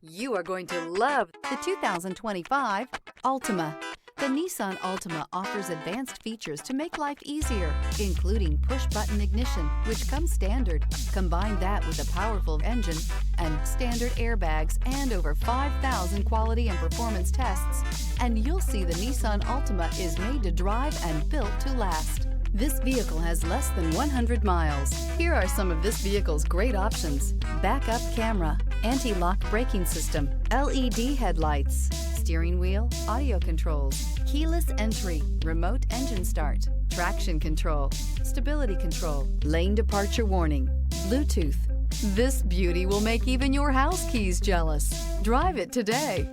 You are going to love the 2025 Altima. The Nissan Altima offers advanced features to make life easier, including push-button ignition, which comes standard. Combine that with a powerful engine and standard airbags and over 5,000 quality and performance tests, and you'll see the Nissan Altima is made to drive and built to last. This vehicle has less than 100 miles. Here are some of this vehicle's great options: backup camera, anti-lock braking system, LED headlights, steering wheel audio controls, keyless entry, remote engine start, traction control, stability control, lane departure warning, Bluetooth. This beauty will make even your house keys jealous. Drive it today.